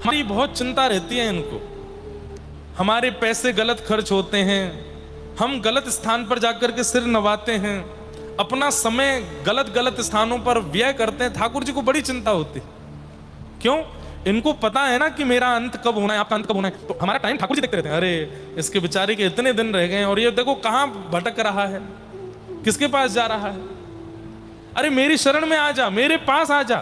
हमारी बहुत चिंता रहती है इनको। हमारे पैसे गलत खर्च होते हैं, हम गलत स्थान पर जाकर के सिर नवाते हैं, अपना समय गलत गलत स्थानों पर व्यय करते हैं। ठाकुर जी को बड़ी चिंता होती है। क्यों? इनको पता है ना कि मेरा अंत कब होना है, आपका अंत कब होना है। तो हमारा टाइम ठाकुर जी देखते रहते हैं। अरे इसके बेचारे के इतने दिन रह गए हैं और ये देखो कहां भटक रहा है, किसके पास जा रहा है। अरे मेरी शरण में आ जा, मेरे पास आ जा,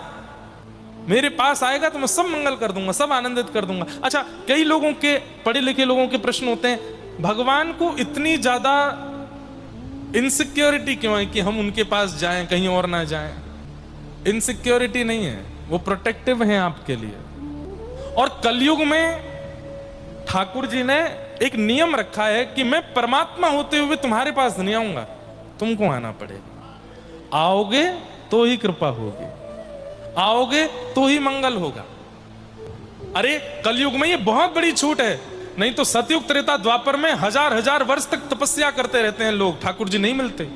मेरे पास आएगा तो मैं सब मंगल कर दूंगा, सब आनंदित कर दूंगा। अच्छा, कई लोगों के, पढ़े लिखे लोगों के प्रश्न होते हैं, भगवान को इतनी ज्यादा इनसिक्योरिटी क्यों है कि हम उनके पास जाएं, कहीं और ना जाएं। इनसिक्योरिटी नहीं है, वो प्रोटेक्टिव है आपके लिए। और कलयुग में ठाकुर जी ने एक नियम रखा है कि मैं परमात्मा होते हुए तुम्हारे पास नहीं आऊंगा, तुमको आना पड़ेगा। आओगे तो ही कृपा होगी, आओगे तो ही मंगल होगा। अरे कलयुग में ये बहुत बड़ी छूट है, नहीं तो सतयुग त्रेता द्वापर में हजार हजार वर्ष तक तपस्या करते रहते हैं लोग, ठाकुर जी नहीं मिलते।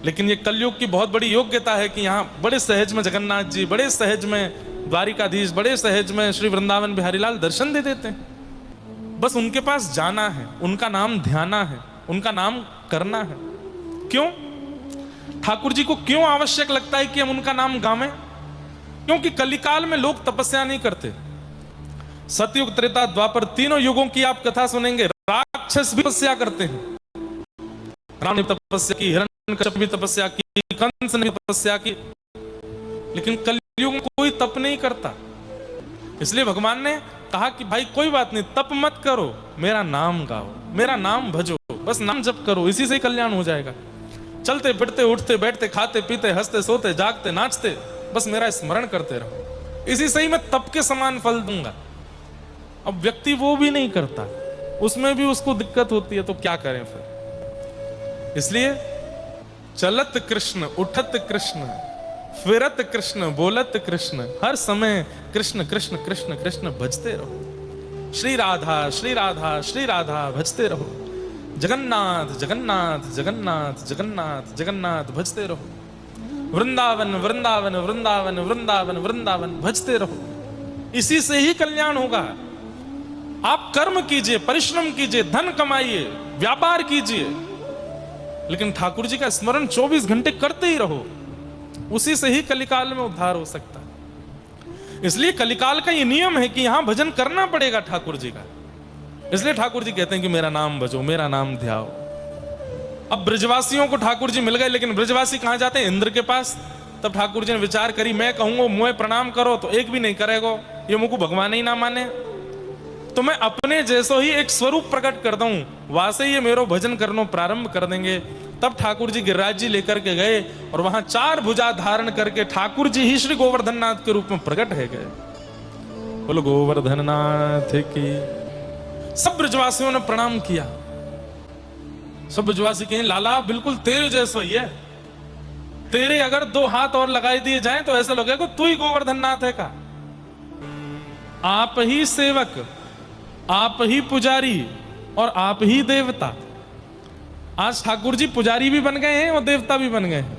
लेकिन ये कलयुग की बहुत बड़ी योग्यता है कि यहाँ बड़े सहज में जगन्नाथ जी, बड़े सहज में द्वारिकाधीश, बड़े सहज में श्री वृंदावन बिहारी लाल दर्शन दे देते हैं। बस उनके पास जाना है, उनका नाम ध्याना है, उनका नाम करना है। क्यों? ठाकुर जी को क्यों आवश्यक लगता है कि हम उनका नाम गावें? क्योंकि कलिकाल में लोग तपस्या नहीं करते। सतयुग त्रेता द्वापर तीनों युगों की आप कथा सुनेंगे, राक्षस भी तपस्या करते हैं। राम ने तपस्या की, हिरण्यकश्यप भी तपस्या की, कंस ने तपस्या की, लेकिन कलयुग में कोई तप नहीं करता। इसलिए भगवान ने कहा कि भाई कोई बात नहीं, तप मत करो, मेरा नाम गाओ, मेरा नाम भजो, बस नाम जप करो, इसी से ही कल्याण हो जाएगा। चलते फिरते, उठते बैठते, खाते पीते, हंसते सोते, जागते नाचते, बस मेरा स्मरण करते रहो, इसी से ही मैं तप के समान फल दूंगा। अब व्यक्ति वो भी नहीं करता, उसमें भी उसको दिक्कत होती है, तो क्या करें फिर? इसलिए चलत कृष्ण, उठत कृष्ण, फिरत कृष्ण, बोलत कृष्ण, हर समय कृष्ण कृष्ण कृष्ण कृष्ण भजते रहो। श्री राधा श्री राधा श्री राधा भजते रहो। जगन्नाथ जगन्नाथ जगन्नाथ जगन्नाथ जगन्नाथ भजते रहो। वृंदावन वृंदावन वृंदावन वृंदावन वृंदावन भजते रहो। इसी से ही कल्याण होगा। आप कर्म कीजिए, परिश्रम कीजिए, धन कमाइए, व्यापार कीजिए, लेकिन ठाकुर जी का स्मरण 24 घंटे करते ही रहो, उसी से ही कलिकाल में उद्धार हो सकता है। इसलिए कलिकाल का ये नियम है कि यहां भजन करना पड़ेगा ठाकुर जी का। इसलिए ठाकुर जी कहते हैं कि मेरा नाम भजो, मेरा नाम ध्याओ। अब ब्रजवासियों को ठाकुर जी मिल गए, लेकिन ब्रजवासी कहां जाते हैं? इंद्र के पास। तब ठाकुर जी ने विचार करी, मैं कहूंगा मुझे प्रणाम करो तो एक भी नहीं करेगा, ये मुझको भगवान ही ना माने, तो मैं अपने जैसो ही एक स्वरूप प्रकट कर दूं, वहां ये मेरो भजन करना प्रारंभ कर देंगे। तब ठाकुर जी गिरिराज जी लेकर के गए और वहां 4 भुजा धारण करके ठाकुर जी ही श्री गोवर्धन नाथ के रूप में प्रकट है गए। बोलो गोवर्धन नाथ की। सब ब्रजवासियों ने प्रणाम किया। सब ब्रजवासी कहें, लाला बिल्कुल तेरे जैसा ही है, तेरे अगर 2 हाथ और लगाए दिए जाएं तो ऐसा लगेगा तू ही गोवर्धन नाथ है का। आप ही सेवक, आप ही पुजारी और आप ही देवता। आज ठाकुर जी पुजारी भी बन गए हैं और देवता भी बन गए हैं।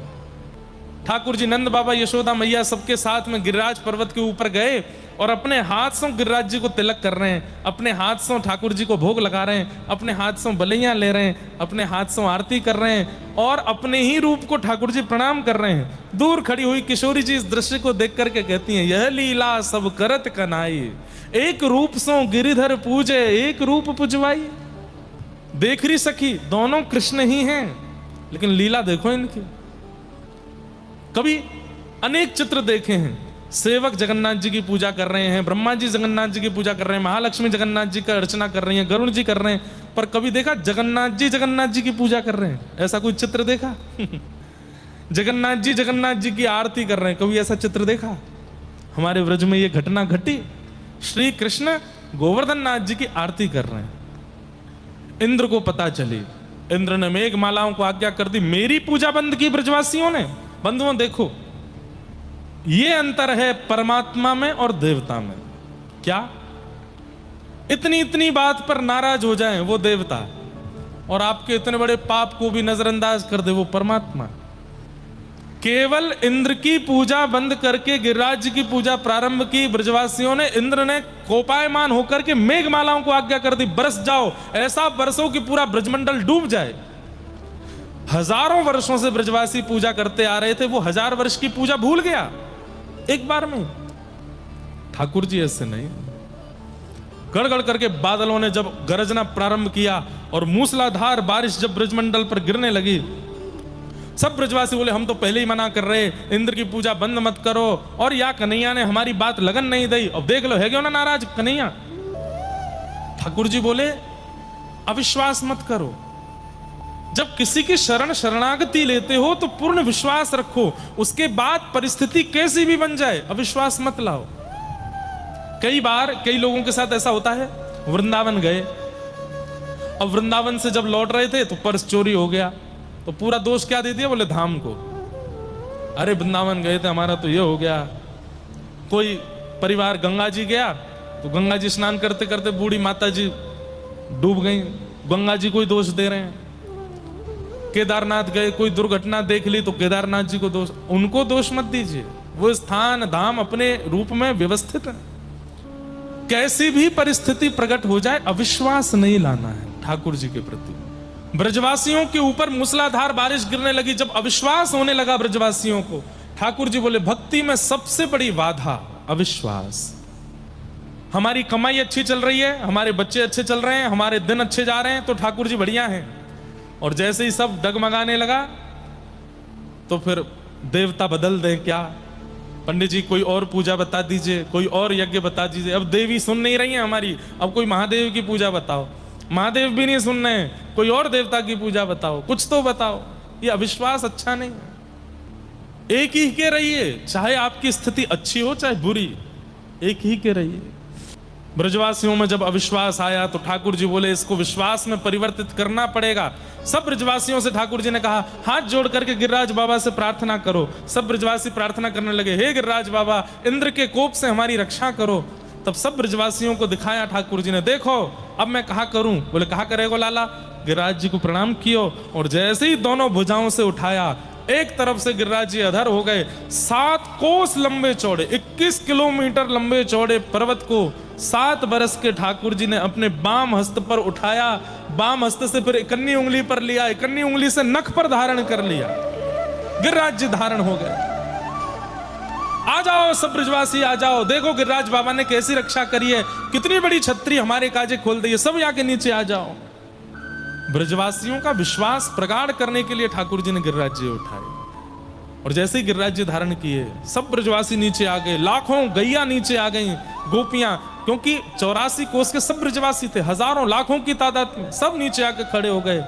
ठाकुर जी नंद बाबा, यशोदा मैया सबके साथ में गिरिराज पर्वत के ऊपर गए और अपने हाथ से गिरिराज जी को तिलक कर रहे हैं, अपने हाथ से ठाकुर जी को भोग लगा रहे हैं, अपने हाथ से बलैया ले रहे हैं, अपने हाथ से आरती कर रहे हैं और अपने ही रूप को ठाकुर जी प्रणाम कर रहे हैं। दूर खड़ी हुई किशोरी जी इस दृश्य को देख करके कहती हैं, यह लीला सब करत कनाई, एक रूप सो गिरिधर पूजे, एक रूप पुजवाई। देख रही सखी, दोनों कृष्ण ही हैं, लेकिन लीला देखो इनकी। कभी अनेक चित्र देखे हैं, सेवक जगन्नाथ जी की पूजा कर रहे हैं, ब्रह्मा जी जगन्नाथ जी की पूजा कर रहे हैं, महालक्ष्मी जगन्नाथ जी का अर्चना कर रही हैं, गरुण जी कर रहे हैं, पर कभी देखा जगन्नाथ जी की पूजा कर रहे हैं? ऐसा कोई चित्र देखा? जगन्नाथ जी की आरती कर रहे हैं, कभी ऐसा चित्र देखा? हमारे व्रज में ये घटना घटी। श्री कृष्ण गोवर्धन नाथ जी की आरती कर रहे हैं। इंद्र को पता चली, इंद्र ने मेघमालाओं को आज्ञा कर दी, मेरी पूजा बंद की ब्रजवासियों ने। बंधुओं देखो, ये अंतर है परमात्मा में और देवता में। क्या? इतनी बात पर नाराज हो जाएं वो देवता, और आपके इतने बड़े पाप को भी नजरअंदाज कर दे वो परमात्मा। केवल इंद्र की पूजा बंद करके गिरिराज जी की पूजा प्रारंभ की ब्रजवासियों ने। इंद्र ने कोपायमान होकर के मेघमालाओं को आज्ञा कर दी, बरस जाओ, ऐसा बरसो कि पूरा ब्रजमंडल डूब जाए। हजारों वर्षों से ब्रजवासी पूजा करते आ रहे थे, वो 1000 वर्ष की पूजा भूल गया एक बार में। ठाकुर जी ऐसे नहीं। गड़गड़ करके बादलों ने जब गरजना प्रारंभ किया और मूसलाधार बारिश जब ब्रजमंडल पर गिरने लगी, सब ब्रजवासी बोले हम तो पहले ही मना कर रहे, इंद्र की पूजा बंद मत करो। और या कन्हैया ने हमारी बात लगन नहीं दी। अब देख लो, है क्यों ना नाराज कन्हैया। ठाकुर जी बोले अविश्वास मत करो। जब किसी की शरणागति लेते हो तो पूर्ण विश्वास रखो, उसके बाद परिस्थिति कैसी भी बन जाए अविश्वास मत लाओ। कई बार कई लोगों के साथ ऐसा होता है, वृंदावन गए, अब वृंदावन से जब लौट रहे थे तो पर्स चोरी हो गया, तो पूरा दोष क्या दे दिया, बोले धाम को। अरे वृंदावन गए थे, हमारा तो ये हो गया। कोई परिवार गंगा जी गया तो गंगा जी स्नान करते करते बूढ़ी माता जी डूब गई, गंगा जी को ही दोष दे रहे हैं। केदारनाथ गए, कोई दुर्घटना देख ली तो केदारनाथ जी को दोष, उनको दोष मत दीजिए, वो स्थान धाम अपने रूप में व्यवस्थित है। कैसी भी परिस्थिति प्रकट हो जाए अविश्वास नहीं लाना है ठाकुर जी के प्रति। ब्रजवासियों के ऊपर मूसलाधार बारिश गिरने लगी, जब अविश्वास होने लगा ब्रजवासियों को, ठाकुर जी बोले भक्ति में सबसे बड़ी बाधा अविश्वास। हमारी कमाई अच्छी चल रही है, हमारे बच्चे अच्छे चल रहे हैं, हमारे दिन अच्छे जा रहे हैं तो ठाकुर जी बढ़िया हैं। और जैसे ही सब डगमगाने लगा तो फिर देवता बदल दें क्या, पंडित जी कोई और पूजा बता दीजिए, कोई और यज्ञ बता दीजिए। अब देवी सुन नहीं रही है हमारी, अब कोई महादेव की पूजा बताओ, महादेव भी नहीं सुन रहे, कोई और देवता की पूजा बताओ, कुछ तो बताओ। ये अविश्वास अच्छा नहीं है। एक ही के रहिए, चाहे आपकी स्थिति अच्छी हो चाहे बुरी, एक ही के रहिए। ब्रजवासियों में जब अविश्वास आया तो ठाकुर जी बोले इसको विश्वास में परिवर्तित करना पड़ेगा। सब ब्रजवासियों से ठाकुर जी ने कहा हाथ जोड़ करके गिरिराज बाबा से प्रार्थना करो। सब ब्रजवासी प्रार्थना करने लगे, हे गिरिराज बाबा इंद्र के कोप से हमारी रक्षा करो। तब सब ब्रजवासियों को दिखाया ठाकुर जी ने, देखो अब मैं कहा करूं। बोले कहा करेगो लाला। गिरिराज जी को प्रणाम कियो और जैसे ही दोनों भुजाओं से उठाया, एक तरफ से गिरिराज जी अधर हो गए। 7 कोस लंबे चौड़े, 21 किलोमीटर लंबे चौड़े पर्वत को 7 बरस के ठाकुर जी ने अपने बाम हस्त पर उठाया, बाम हस्त से फिर इकन्नी उंगली पर लिया, इकन्नी उंगली से नख पर धारण कर लिया, गिरिराज जी धारण हो गए। आ जाओ सब ब्रजवासी आ जाओ, देखो गिरिराज बाबा ने कैसी रक्षा करी है, कितनी बड़ी छतरी हमारे काजे खोल दी है, सब यहाँ के नीचे आ जाओ। ब्रजवासियों का विश्वास प्रगाढ़ करने के लिए ठाकुर जी ने गिरिराज जी उठाए और जैसे ही गिरिराज जी धारण किए सब ब्रजवासी नीचे आ गए, लाखों गैया नीचे आ गई, गोपियां, क्योंकि 84 कोस के सब ब्रजवासी थे, हजारों लाखों की तादाद में, सब नीचे आके खड़े हो गए।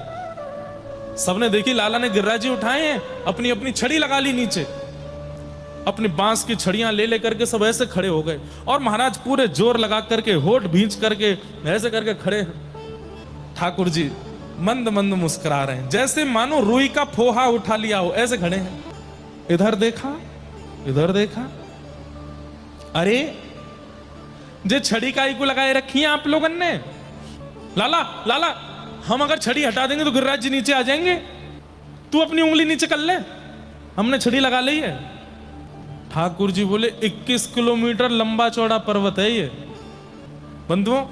सबने देखी लाला ने गिरिराज जी उठाए हैं, अपनी अपनी छड़ी लगा ली नीचे, अपनी बांस की छड़ियां ले लेकर के सब ऐसे खड़े हो गए और महाराज पूरे जोर लगा करके होठ भींच करके ऐसे करके खड़े। ठाकुर जी मंद मंद मुस्कुरा रहे हैं, जैसे मानो रुई का फोहा उठा लिया हो, ऐसे खड़े हैं। इधर देखा इधर देखा, अरे जे छड़ी काई को लगाए रखी है आप लोगों ने। लाला लाला हम अगर छड़ी हटा देंगे तो गिरिराज जी नीचे आ जाएंगे, तू अपनी उंगली नीचे कर ले, हमने छड़ी लगा ली है। ठाकुर जी बोले 21 किलोमीटर लंबा चौड़ा पर्वत है ये। बंधुओं,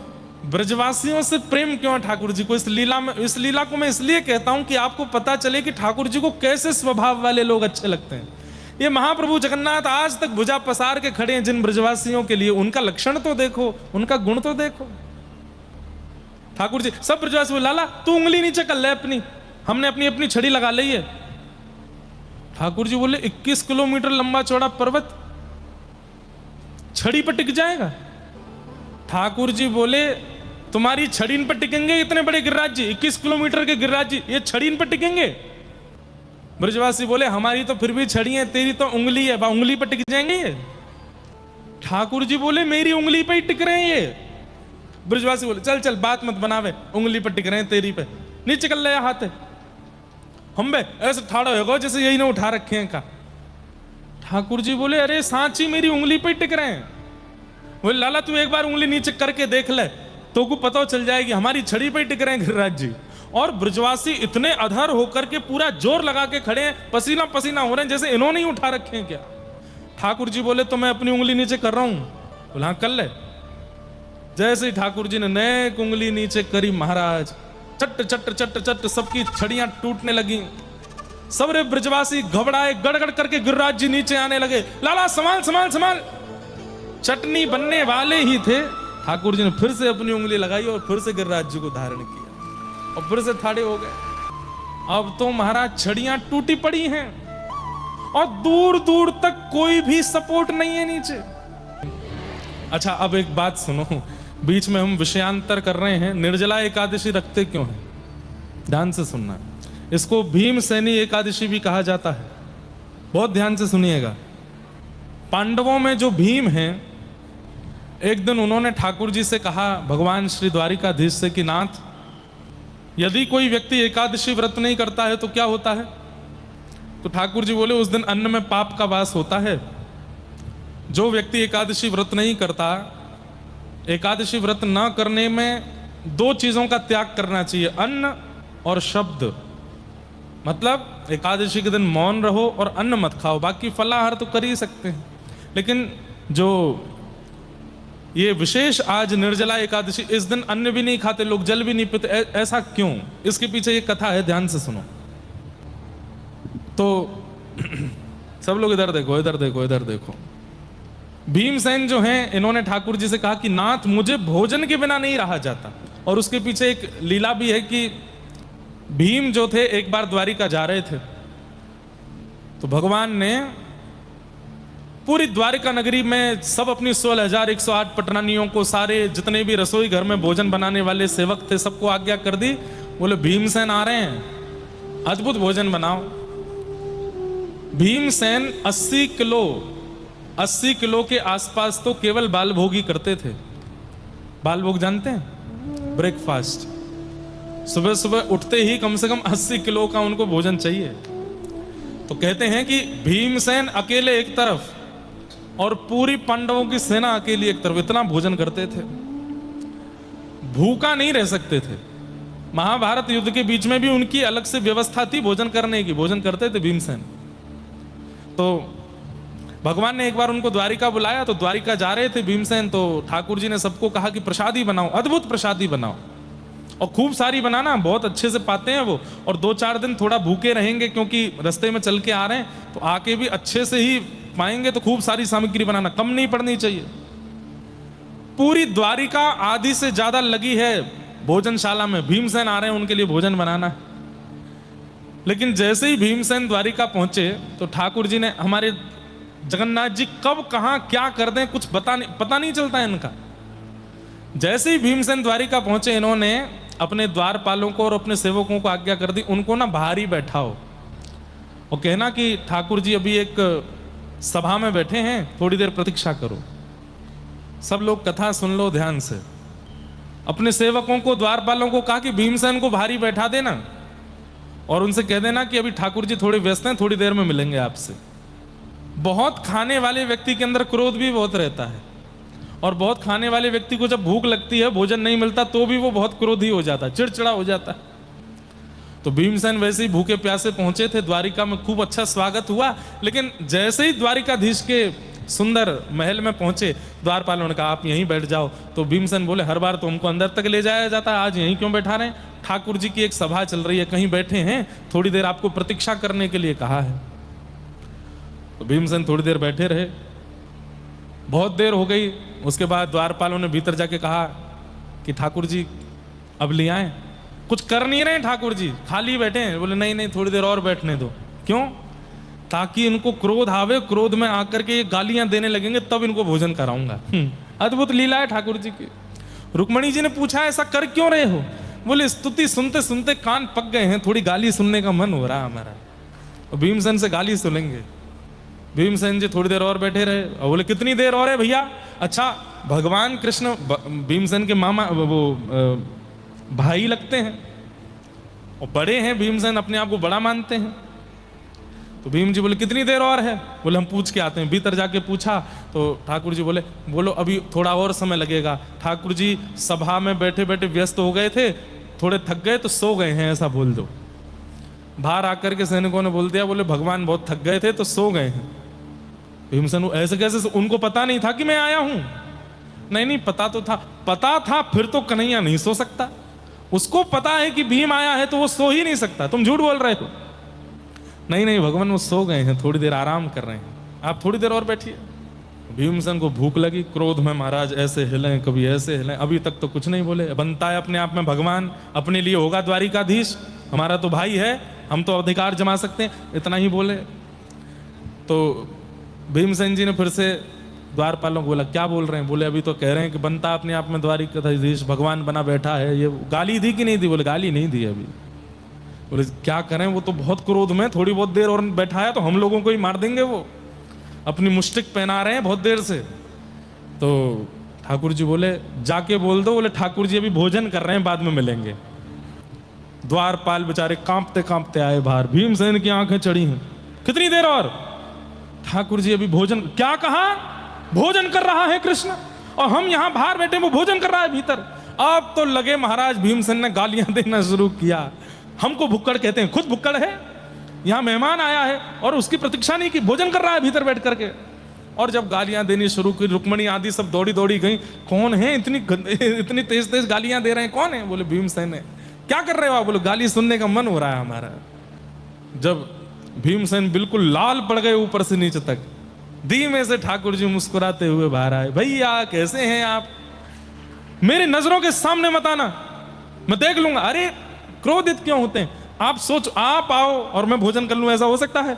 ब्रजवासियों से प्रेम क्यों है ठाकुर जी को? इस लीला को मैं इसलिए कहता हूं कि आपको पता चले कि ठाकुर जी को कैसे स्वभाव वाले लोग अच्छे लगते हैं। ये महाप्रभु जगन्नाथ आज तक भुजा पसार के खड़े हैं जिन ब्रजवासियों के लिए, उनका लक्षण तो देखो, उनका गुण तो देखो। ठाकुर जी सब ब्रजवासी बोले लाला तू उंगली नीचे कर ले अपनी, हमने अपनी अपनी छड़ी लगा ली है। ठाकुर जी बोले 21 किलोमीटर लंबा चौड़ा पर्वत छड़ी पर टिक जाएगा? ठाकुर जी बोले तुम्हारी छड़ी इन पर टिकेंगे? इतने बड़े गिरिराज जी, 21 किलोमीटर के गिरिराज जी, ये छड़ी इन पर टिकेंगे? ब्रजवासी बोले हमारी तो फिर भी छड़ी है, तेरी तो उंगली है, उंगली पर टिक जाएंगे ये? ठाकुर जी बोले मेरी उंगली पे ही टिक रहे हैं ये। ब्रजवासी बोले चल चल बात मत बनावे, उंगली पर टिक रहे हैं तेरी पे, नीचे कर ले हाथ। हम बे ऐसे ठाड़ा होगा जैसे यही ना उठा रखे हैं का। ठाकुर जी बोले अरे सांची मेरी उंगली पे टिक रहे हैं। बोले लाला तू एक बार उंगली नीचे करके देख ले तो को पता चल जाएगी, हमारी छड़ी पे टिक रहे हैं गिरिराज जी। और ब्रजवासी इतने अधर होकर के पूरा जोर लगा के खड़े हैं, पसीना पसीना हो रहे हैं, जैसे इन्होंने ही उठा रखे हैं क्या। ठाकुर जी बोले तो मैं अपनी उंगली नीचे कर रहा हूं। बोला हाँ कर ले। जैसे ही ठाकुर जी ने नेक उंगली नीचे करी, महाराज चट चट चट चट सबकी छड़ियां टूटने लगी। सबरे ब्रजवासी घबराए, गड़गड़ करके गिरिराज जी नीचे आने लगे। लाला संभाल संभाल संभाल। चटनी बनने वाले ही थे, ठाकुर जी ने फिर से अपनी उंगली लगाई और फिर से गिरिराज जी को धारण किया और फिर से ठाड़े हो गए। अब तो महाराज छड़ियां टूटी पड़ी हैं और दूर दूर तक कोई भी सपोर्ट नहीं है नीचे। अच्छा अब एक बात सुनो, बीच में हम विषयांतर कर रहे हैं। निर्जला एकादशी रखते क्यों है, ध्यान से सुनना। इसको भीमसेनी एकादशी भी कहा जाता है, बहुत ध्यान से सुनिएगा। पांडवों में जो भीम हैं, एक दिन उन्होंने ठाकुर जी से कहा, भगवान श्री द्वारिकाधीश से, कि नाथ यदि कोई व्यक्ति एकादशी व्रत नहीं करता है तो क्या होता है। तो ठाकुर जी बोले उस दिन अन्न में पाप का वास होता है। जो व्यक्ति एकादशी व्रत नहीं करता, एकादशी व्रत न करने में दो चीजों का त्याग करना चाहिए, अन्न और शब्द। मतलब एकादशी के दिन मौन रहो और अन्न मत खाओ, बाकी फलाहार तो कर ही सकते हैं। लेकिन जो ये विशेष आज निर्जला एकादशी, इस दिन अन्न भी नहीं खाते लोग, जल भी नहीं पीते, ऐसा क्यों? इसके पीछे ये कथा है, ध्यान से सुनो। तो सब लोग इधर देखो इधर देखो इधर देखो। भीमसेन जो हैं, इन्होंने ठाकुर जी से कहा कि नाथ मुझे भोजन के बिना नहीं रहा जाता। और उसके पीछे एक लीला भी है कि भीम जो थे एक बार द्वारिका जा रहे थे, तो भगवान ने पूरी द्वारिका नगरी में सब अपनी 16,108 पटरानियों को, सारे जितने भी रसोई घर में भोजन बनाने वाले सेवक थे, सबको आज्ञा कर दी। बोले भीमसेन आ रहे हैं, अद्भुत भोजन बनाओ। भीमसेन 80 किलो के आसपास तो केवल बाल भोग ही करते थे। बाल भोग जानते हैं, ब्रेकफास्ट। सुबह सुबह उठते ही कम से कम 80 किलो का उनको भोजन चाहिए। तो कहते हैं कि भीमसेन अकेले एक तरफ और पूरी पांडवों की सेना अकेली एक तरफ, इतना भोजन करते थे, भूखा नहीं रह सकते थे। महाभारत युद्ध के बीच में भी उनकी अलग से व्यवस्था थी भोजन करने की, भोजन करते थे भीमसेन। तो भगवान ने एक बार उनको द्वारिका बुलाया, तो द्वारिका जा रहे थे भीमसेन, तो ठाकुर जी ने सबको कहा कि प्रसादी बनाओ, अद्भुत प्रसादी बनाओ, और खूब सारी बनाना, बहुत अच्छे से पाते हैं वो। और 2-4 दिन थोड़ा भूखे रहेंगे क्योंकि रास्ते में चल के आ रहे हैं, तो आके भी अच्छे से ही पाएंगे, तो खूब सारी सामग्री बनाना, कम नहीं पड़नी चाहिए। पूरी द्वारिका आधी से ज्यादा लगी है भोजनशाला में, भीमसेन आ रहे हैं उनके लिए भोजन बनाना है। लेकिन जैसे ही भीमसेन द्वारिका पहुंचे तो ठाकुर जी ने, हमारे जगन्नाथ जी कब कहां क्या कर दें कुछ पता नहीं चलता है इनका। जैसे ही भीमसेन द्वारिका पहुंचे, इन्होंने अपने द्वारपालों को और अपने सेवकों को आज्ञा कर दी, उनको ना बाहर ही बैठाओ और कहना कि ठाकुर जी अभी एक सभा में बैठे हैं, थोड़ी देर प्रतीक्षा करो। सब लोग कथा सुन लो ध्यान से। अपने सेवकों को, द्वारपालों को कहा कि भीमसेन को बाहर ही बैठा देना और उनसे कह देना कि अभी ठाकुर जी थोड़े व्यस्त हैं, थोड़ी देर में मिलेंगे आपसे। बहुत खाने वाले व्यक्ति के अंदर क्रोध भी बहुत रहता है, और बहुत खाने वाले व्यक्ति को जब भूख लगती है, भोजन नहीं मिलता, तो भी वो बहुत क्रोधी हो जाता है, चिड़चिड़ा हो जाता है। तो भीमसेन वैसे ही भूखे प्यासे पहुंचे थे द्वारिका में, खूब अच्छा स्वागत हुआ। लेकिन जैसे ही द्वारिकाधीश के सुंदर महल में पहुंचे, द्वारपालों ने कहा आप यहीं बैठ जाओ। तो भीमसेन बोले हर बार तो हमको अंदर तक ले जाया जाता है, आज यहीं क्यों बैठा रहे हैं? ठाकुर जी की एक सभा चल रही है, कहीं बैठे हैं, थोड़ी देर आपको प्रतीक्षा करने के लिए कहा है। तो भीमसेन थोड़ी देर बैठे रहे, बहुत देर हो गई। उसके बाद द्वारपालों ने भीतर जाके कहा कि ठाकुर जी अब ले आए। कुछ कर नहीं रहे ठाकुर जी, खाली बैठे हैं। बोले नहीं नहीं, थोड़ी देर और बैठने दो। क्यों? ताकि इनको क्रोध आवे, क्रोध में आकर के ये गालियां देने लगेंगे, तब इनको भोजन कराऊंगा। अद्भुत लीला है ठाकुर जी की। रुक्मणी जी ने पूछा ऐसा कर क्यों रहे हो? बोले स्तुति सुनते सुनते कान पक गए हैं, थोड़ी गाली सुनने का मन हो रहा हमारा, और भीमसेन से गाली सुनेंगे। भीमसेन जी थोड़ी देर और बैठे रहे और बोले कितनी देर और है भैया? अच्छा, भगवान कृष्ण भीमसेन के मामा, वो भाई लगते हैं और बड़े हैं, भीमसेन अपने आप को बड़ा मानते हैं। तो भीम जी बोले कितनी देर और है? बोले हम पूछ के आते हैं। भीतर जाके पूछा तो ठाकुर जी बोले बोलो अभी थोड़ा और समय लगेगा। ठाकुर जी सभा में बैठे बैठे व्यस्त हो गए थे, थोड़े थक गए तो सो गए हैं ऐसा बोल दो। बाहर आकर के सैनिकों ने बोल दिया, बोले भगवान बहुत थक गए थे तो सो गए हैं। भीमसेन ऐसे कैसे, उनको पता नहीं था कि मैं आया हूं? नहीं पता तो था, पता था फिर तो कन्हैया नहीं सो सकता। उसको पता है कि भीम आया है तो वो सो ही नहीं सकता। तुम झूठ बोल रहे हो। नहीं भगवान वो सो गए हैं, थोड़ी देर आराम कर रहे हैं, आप थोड़ी देर और बैठिए। भीमसेन को भूख लगी, क्रोध में महाराज ऐसे हिलें कभी ऐसे हिलें, अभी तक तो कुछ नहीं बोले। बनता है अपने आप में भगवान, अपने लिए होगा द्वारिकाधीश, हमारा तो भाई है, हम तो अधिकार जमा सकते हैं, इतना ही बोले। तो भीमसेन जी ने फिर से द्वारपालों को बोला, क्या बोल रहे हैं? बोले अभी तो कह रहे हैं कि बनता अपने आप में द्वारिकाधीश, भगवान बना बैठा है। ये गाली दी कि नहीं दी? बोले गाली नहीं दी अभी। बोले क्या करें, वो तो बहुत क्रोध में, थोड़ी बहुत देर और बैठा है तो हम लोगों को ही मार देंगे, वो अपनी मुष्टिक पहना रहे हैं बहुत देर से। तो ठाकुर जी बोले जाके बोल दो, बोले ठाकुर जी अभी भोजन कर रहे हैं, बाद में मिलेंगे। द्वारपाल बेचारे कांपते कांपते आए बाहर, भीमसेन की आंखें चढ़ी हैं, कितनी देर और? ठाकुर जी अभी भोजन, क्या कहा? भोजन कर रहा है कृष्ण, और हम यहां बाहर बैठे, वो भोजन कर रहा है भीतर। अब तो लगे महाराज भीमसेन ने गालियां देना शुरू किया, हमको भुक्कड़ कहते हैं, खुद भुक्कड़ है, यहां मेहमान आया है और उसकी प्रतीक्षा नहीं की, भोजन कर रहा है भीतर बैठ करके। और जब गालियां देनी शुरू की, रुक्मणी आदि सब दौड़ी दौड़ी गई, कौन है इतनी तेज तेज गालियां दे रहे हैं, कौन है? बोले भीमसेन है। क्या कर रहे हो आप? बोले गाली सुनने का मन हो रहा है हमारा। जब भीमसेन बिल्कुल लाल पड़ गए ऊपर से नीचे तक, धीमे से ठाकुर जी मुस्कुराते हुए बाहर आए, भैया कैसे हैं आप? मेरी नजरों के सामने मत आना, मैं देख लूंगा। अरे क्रोधित क्यों होते हैं आप? सोच, आप आओ और मैं भोजन कर लूं, ऐसा हो सकता है?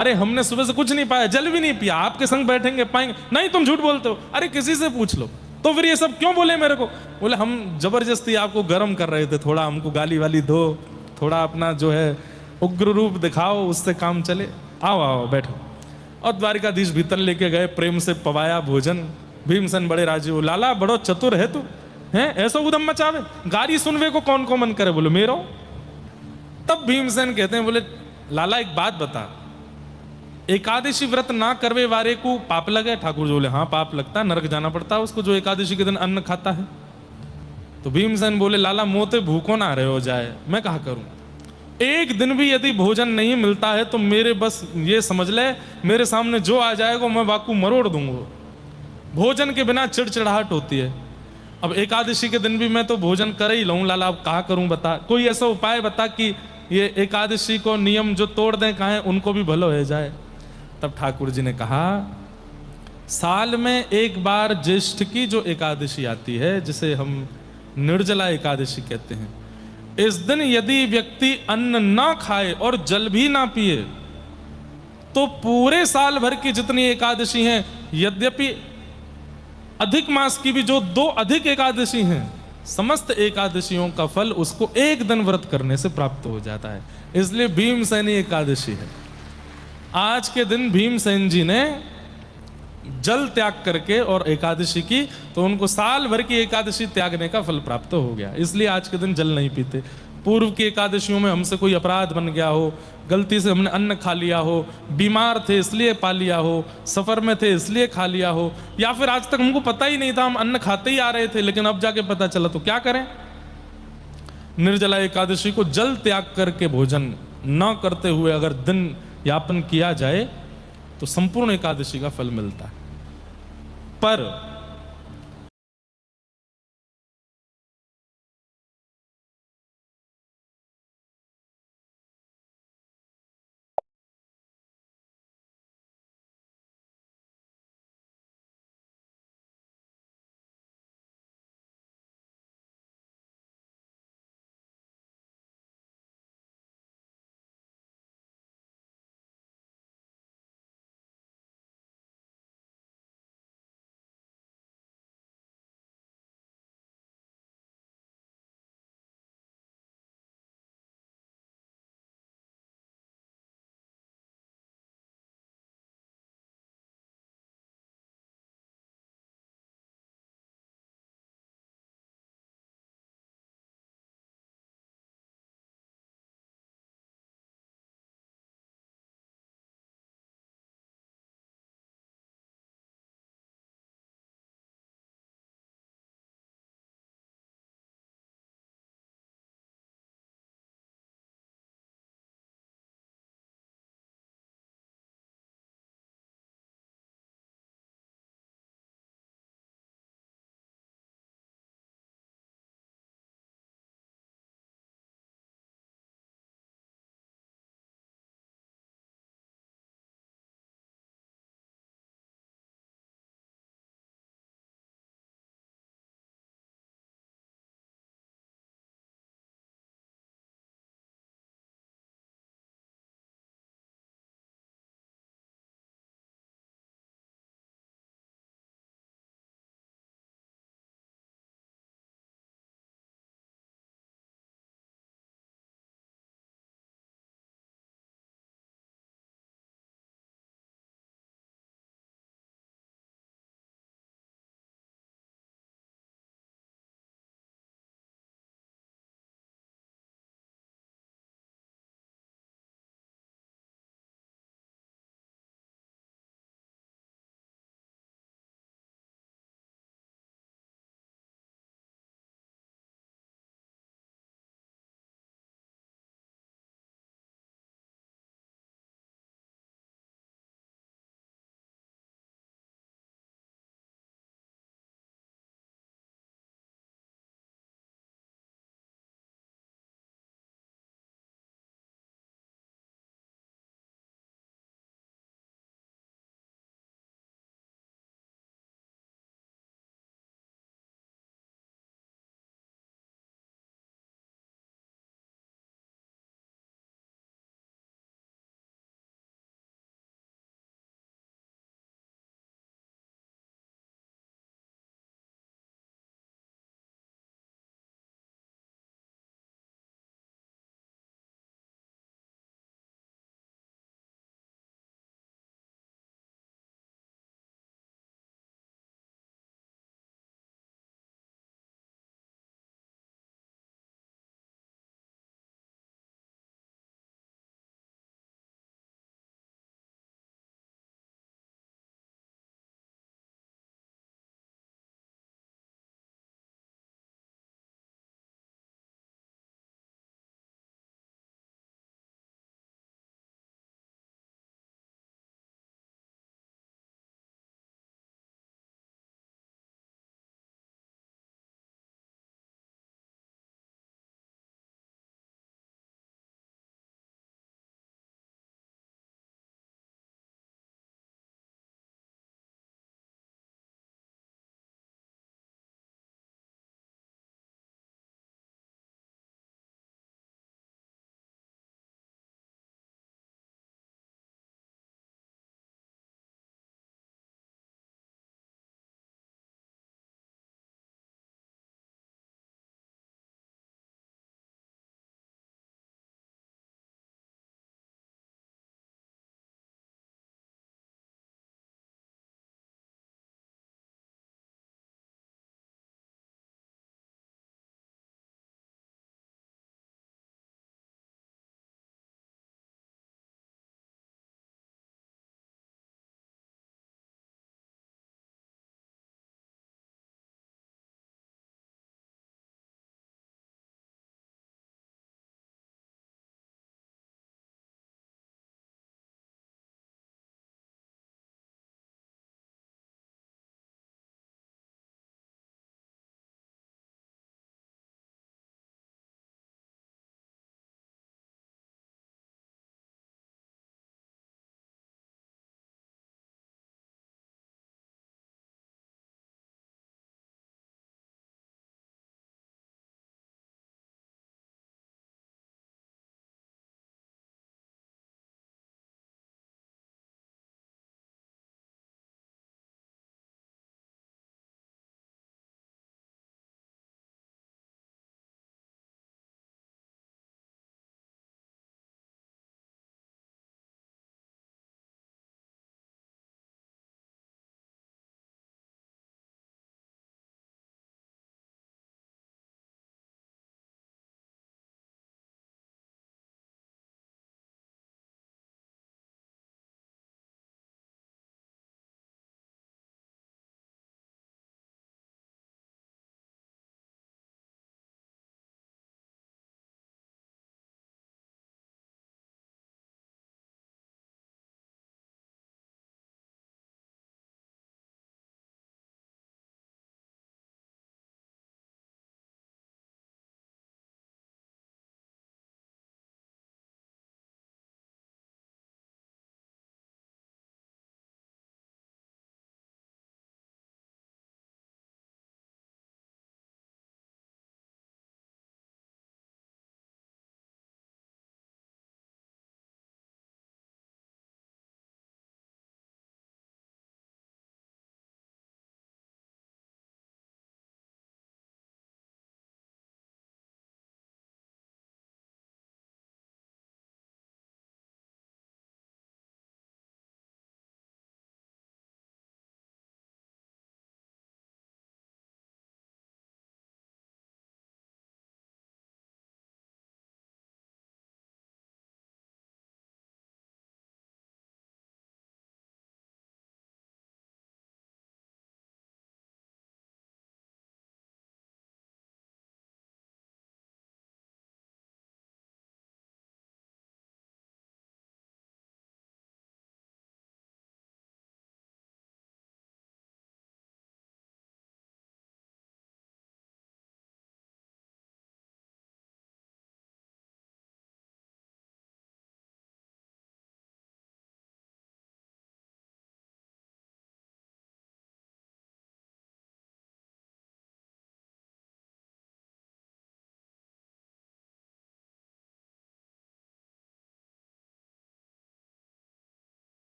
अरे हमने सुबह से कुछ नहीं पाया, जल भी नहीं पिया, आपके संग बैठेंगे पाएंगे? नहीं तुम झूठ बोलते हो। अरे किसी से पूछ लो। तो फिर ये सब क्यों बोले मेरे को? बोले हम जबरदस्ती आपको गर्म कर रहे थे, थोड़ा हमको गाली वाली दो, थोड़ा अपना जो है उग्र रूप दिखाओ, उससे काम चले। आओ आओ बैठो। और द्वारिकाधीश भीतर लेके गए, प्रेम से पवाया भोजन। भीमसेन बड़े राजी हो, लाला बड़ो चतुर है तू, है ऐसा उदम मचावे, गाली सुनवे को कौन को मन करे? बोले मेरो। तब भीमसेन कहते हैं, बोले लाला एक बात बता, एकादशी व्रत ना करवे वारे को पाप लगे? ठाकुर जी बोले हाँ पाप लगता है, नरक जाना पड़ता है उसको जो एकादशी के दिन अन्न खाता है। तो भीमसेन बोले लाला मोते भूखो ना रहे हो जाए, मैं कहा करूं? एक दिन भी यदि भोजन नहीं मिलता है तो मेरे बस ये समझ ले, मेरे सामने जो आ जाएगा मैं वाकू मरोड़ दूंगा। भोजन के बिना चिड़चिड़ाहट होती है। अब एकादशी के दिन भी मैं तो भोजन कर ही लूं लाला, अब कहा करूं बता, कोई ऐसा उपाय बता कि ये एकादशी को नियम जो तोड़ दें कहें उनको भी भलो हो जाए। तब ठाकुर जी ने कहा, साल में एक बार ज्येष्ठ की जो एकादशी आती है, जिसे हम निर्जला एकादशी कहते हैं, इस दिन यदि व्यक्ति अन्न ना खाए और जल भी ना पिए तो पूरे साल भर की जितनी एकादशी हैं, यद्यपि अधिक मास की भी जो 2 अधिक एकादशी हैं, समस्त एकादशियों का फल उसको एक दिन व्रत करने से प्राप्त हो जाता है। इसलिए भीमसेनी एकादशी है। आज के दिन भीमसेन जी ने जल त्याग करके और एकादशी की, तो उनको साल भर की एकादशी त्यागने का फल प्राप्त हो गया। इसलिए आज के दिन जल नहीं पीते। पूर्व की एकादशियों में हमसे कोई अपराध बन गया हो, गलती से हमने अन्न खा लिया हो, बीमार थे इसलिए पा लिया हो, सफर में थे इसलिए खा लिया हो, या फिर आज तक हमको पता ही नहीं था, हम अन्न खाते ही आ रहे थे लेकिन अब जाके पता चला, तो क्या करें? निर्जला एकादशी को जल त्याग करके भोजन न करते हुए अगर दिन यापन किया जाए तो संपूर्ण एकादशी का फल मिलता है। पर